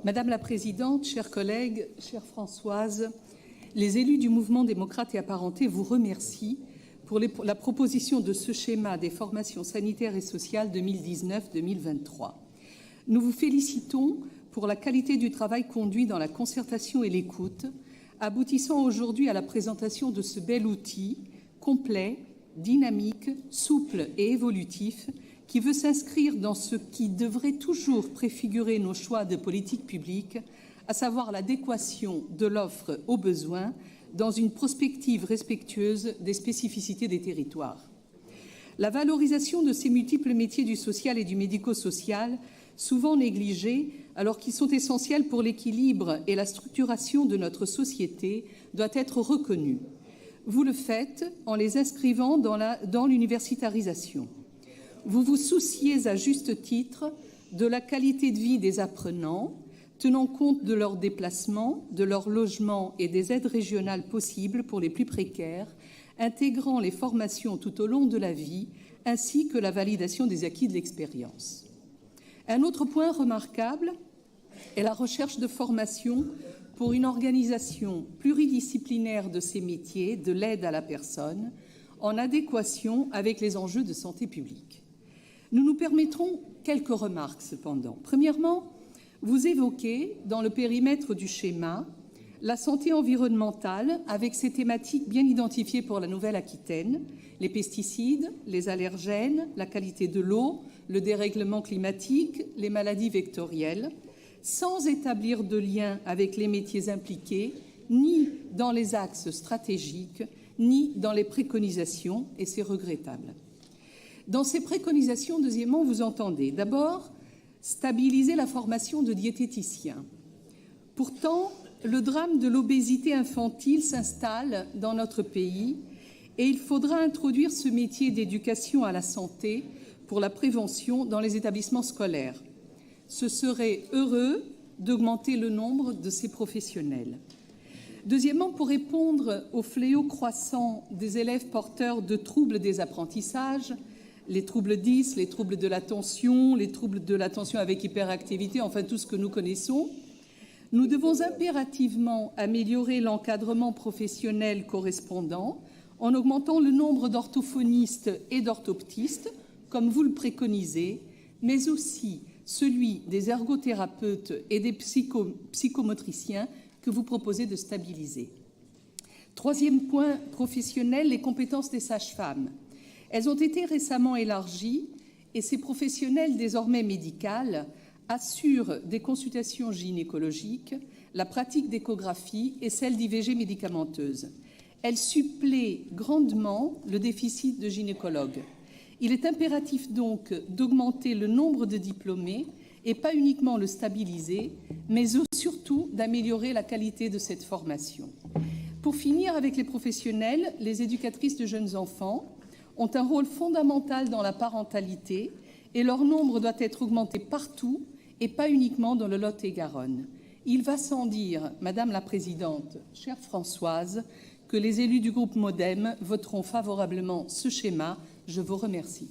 Madame la Présidente, chers collègues, chère Françoise, les élus du mouvement démocrate et apparenté vous remercient pour la proposition de ce schéma des formations sanitaires et sociales 2019-2023. Nous vous félicitons pour la qualité du travail conduit dans la concertation et l'écoute, aboutissant aujourd'hui à la présentation de ce bel outil complet, dynamique, souple et évolutif qui veut s'inscrire dans ce qui devrait toujours préfigurer nos choix de politique publique, à savoir l'adéquation de l'offre aux besoins dans une prospective respectueuse des spécificités des territoires. La valorisation de ces multiples métiers du social et du médico-social, souvent négligés alors qu'ils sont essentiels pour l'équilibre et la structuration de notre société, doit être reconnue. Vous le faites en les inscrivant dans l'universitarisation. Vous vous souciez à juste titre de la qualité de vie des apprenants, tenant compte de leurs déplacements, de leur logement et des aides régionales possibles pour les plus précaires, intégrant les formations tout au long de la vie, ainsi que la validation des acquis de l'expérience. Un autre point remarquable est la recherche de formation pour une organisation pluridisciplinaire de ces métiers, de l'aide à la personne, en adéquation avec les enjeux de santé publique. Nous nous permettrons quelques remarques cependant. Premièrement, vous évoquez, dans le périmètre du schéma, la santé environnementale avec ses thématiques bien identifiées pour la Nouvelle-Aquitaine, les pesticides, les allergènes, la qualité de l'eau, le dérèglement climatique, les maladies vectorielles, sans établir de lien avec les métiers impliqués, ni dans les axes stratégiques, ni dans les préconisations, et c'est regrettable. Dans ces préconisations, deuxièmement, vous entendez d'abord stabiliser la formation de diététiciens. Pourtant, le drame de l'obésité infantile s'installe dans notre pays et il faudra introduire ce métier d'éducation à la santé pour la prévention dans les établissements scolaires. Ce serait heureux d'augmenter le nombre de ces professionnels. Deuxièmement, pour répondre au fléau croissant des élèves porteurs de troubles des apprentissages, les troubles 10, les troubles de l'attention, les troubles de l'attention avec hyperactivité, enfin tout ce que nous connaissons, nous devons impérativement améliorer l'encadrement professionnel correspondant en augmentant le nombre d'orthophonistes et d'orthoptistes, comme vous le préconisez, mais aussi celui des ergothérapeutes et des psychomotriciens que vous proposez de stabiliser. Troisième point professionnel, les compétences des sages-femmes. Elles ont été récemment élargies et ces professionnels désormais médicales assurent des consultations gynécologiques, la pratique d'échographie et celle d'IVG médicamenteuse. Elles suppléent grandement le déficit de gynécologues. Il est impératif donc d'augmenter le nombre de diplômés et pas uniquement le stabiliser, mais surtout d'améliorer la qualité de cette formation. Pour finir avec les professionnels, les éducatrices de jeunes enfants ont un rôle fondamental dans la parentalité et leur nombre doit être augmenté partout et pas uniquement dans le Lot-et-Garonne. Il va sans dire, Madame la Présidente, chère Françoise, que les élus du groupe MODEM voteront favorablement ce schéma. Je vous remercie.